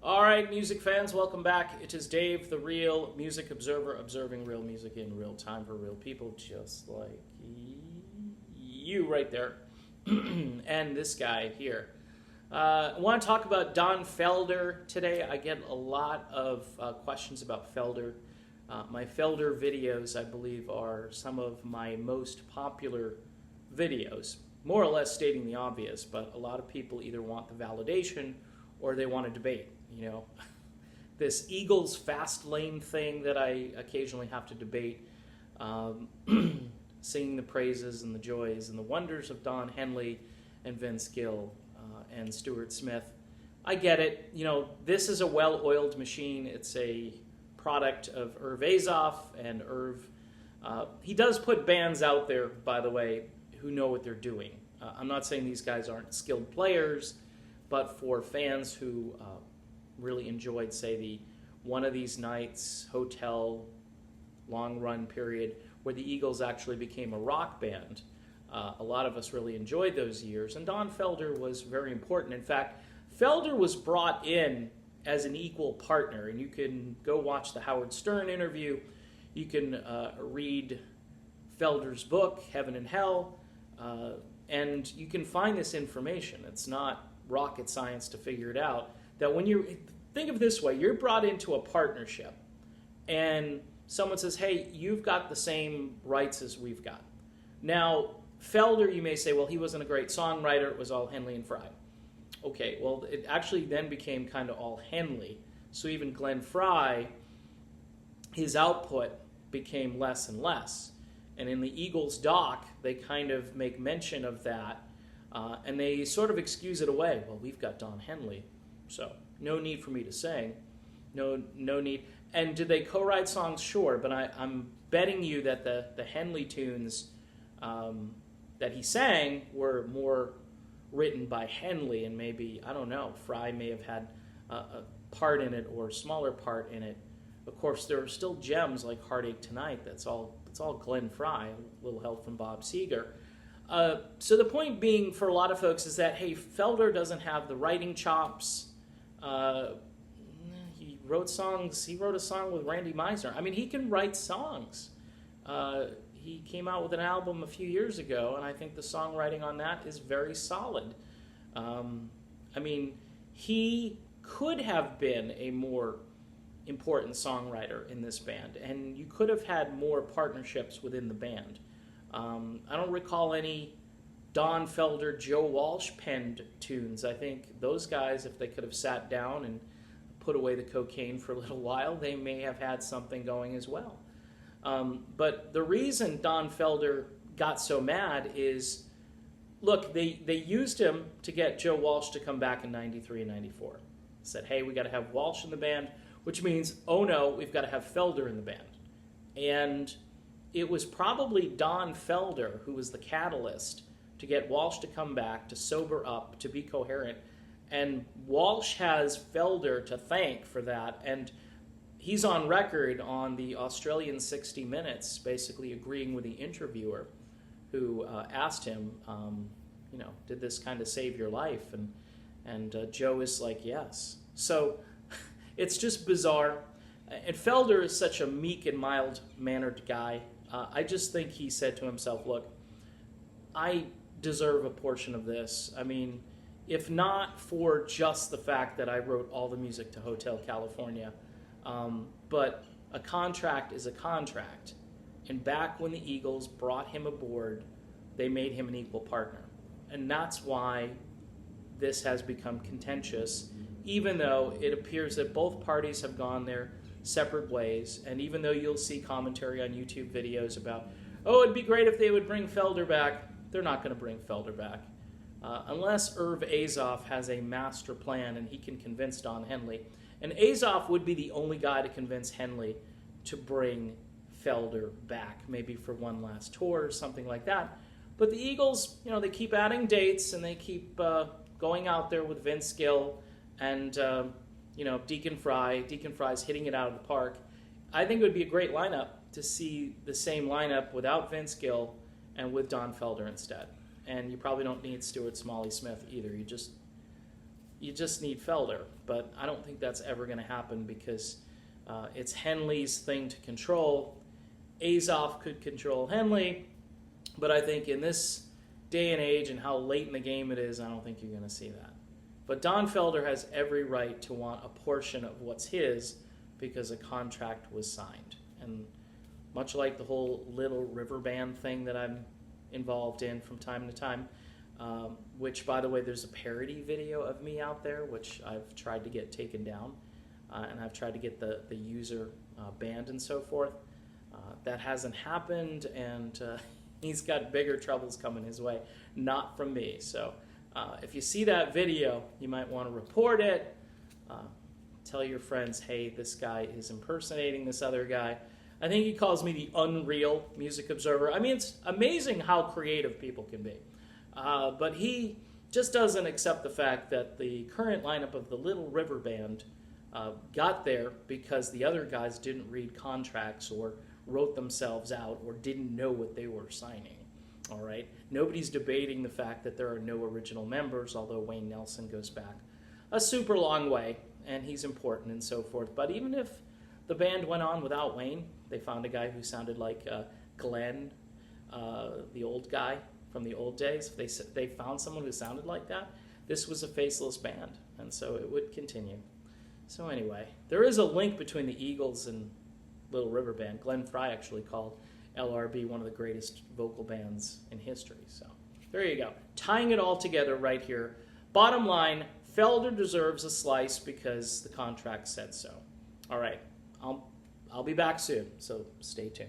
All right, music fans, welcome back. It is Dave, the real music observer, observing real music in real time for real people, just like you right there, and this guy here. I want to talk about Don Felder today. I get a lot of questions about Felder. My Felder videos, I believe, are some of my most popular videos, more or less stating the obvious, but a lot of people either want the validation or they want to debate. You know, this Eagles fast lane thing that I occasionally have to debate, singing the praises and the joys and the wonders of Don Henley and Vince Gill and Stuart Smith. I get it. You know, this is a well-oiled machine. It's a product of Irv Azoff and Irv. He does put bands out there, by the way, who know what they're doing. I'm not saying these guys aren't skilled players, but for fans who really enjoyed, say, the One of These Nights hotel long run period where the Eagles actually became a rock band, a lot of us really enjoyed those years, and Don Felder was very important. In fact, Felder was brought in as an equal partner, and you can go watch the Howard Stern interview. You can read Felder's book, Heaven and Hell, and you can find this information. It's not rocket science to figure it out. That when you think of it this way, you're brought into a partnership, and someone says, hey, you've got the same rights as we've got. Now, Felder, you may say, well, he wasn't a great songwriter. It was all Henley and Fry. Okay, well, it actually then became kind of all Henley. So even Glenn Fry, his output became less and less. And in the Eagles doc, they kind of make mention of that, and they sort of excuse it away. Well, we've got Don Henley, so no need for me to sing. No need. And did they co-write songs? Sure, but I'm betting you that the Henley tunes that he sang were more written by Henley, and maybe, I don't know, Fry may have had a part in it or a smaller part in it. Of course, there are still gems like Heartache Tonight. It's all Glenn Fry, a little help from Bob Seger. So the point being for a lot of folks is that, hey, Felder doesn't have the writing chops. He wrote songs. He wrote a song with Randy Meisner. I mean, he can write songs. He came out with an album a few years ago, and I think the songwriting on that is very solid. I mean, he could have been a more important songwriter in this band, and you could have had more partnerships within the band. I don't recall any Don Felder, Joe Walsh penned tunes. I think those guys, if they could have sat down and put away the cocaine for a little while, they may have had something going as well. But the reason Don Felder got so mad is, look, they used him to get Joe Walsh to come back in 93 and 94. Said, hey, we got to have Walsh in the band, which means, oh no, we've got to have Felder in the band. And it was probably Don Felder who was the catalyst to get Walsh to come back, to sober up, to be coherent. And Walsh has Felder to thank for that. And he's on record on the Australian 60 Minutes, basically agreeing with the interviewer who asked him, did this kind of save your life? And Joe is like, yes. So it's just bizarre. And Felder is such a meek and mild-mannered guy. I just think he said to himself, look, I deserve a portion of this. I mean, if not for just the fact that I wrote all the music to Hotel California, but a contract is a contract. And back when the Eagles brought him aboard, they made him an equal partner. And that's why this has become contentious, even though it appears that both parties have gone their separate ways. And even though you'll see commentary on YouTube videos about, oh, it'd be great if they would bring Felder back, they're not going to bring Felder back. Unless Irv Azoff has a master plan and he can convince Don Henley. And Azoff would be the only guy to convince Henley to bring Felder back, maybe for one last tour or something like that. But the Eagles, they keep adding dates and they keep going out there with Vince Gill and, Deacon Fry. Deacon Fry's hitting it out of the park. I think it would be a great lineup to see the same lineup without Vince Gill and with Don Felder instead. And you probably don't need Stuart Smalley Smith either. You just you just need Felder. But I don't think that's ever going to happen because it's Henley's thing to control. Azoff could control Henley, but I think in this day and age and how late in the game it is, I don't think you're going to see that. But Don Felder has every right to want a portion of what's his because a contract was signed. And much like the whole Little River Band thing that I'm involved in from time to time, which, by the way, there's a parody video of me out there, which I've tried to get taken down, and I've tried to get the user banned and so forth. That hasn't happened, and he's got bigger troubles coming his way, not from me. So if you see that video, you might want to report it. Tell your friends, hey, this guy is impersonating this other guy. I think he calls me the unreal music observer. I mean, it's amazing how creative people can be. But he just doesn't accept the fact that the current lineup of the Little River Band got there because the other guys didn't read contracts or wrote themselves out or didn't know what they were signing. All right? Nobody's debating the fact that there are no original members, although Wayne Nelson goes back a super long way, and he's important and so forth. But even if the band went on without Wayne, they found a guy who sounded like Glenn, the old guy from the old days. If they found someone who sounded like that, this was a faceless band, and so it would continue. So anyway, there is a link between the Eagles and Little River Band. Glenn Frey actually called LRB one of the greatest vocal bands in history. So there you go. Tying it all together right here. Bottom line, Felder deserves a slice because the contract said so. All right, I'll be back soon, so stay tuned.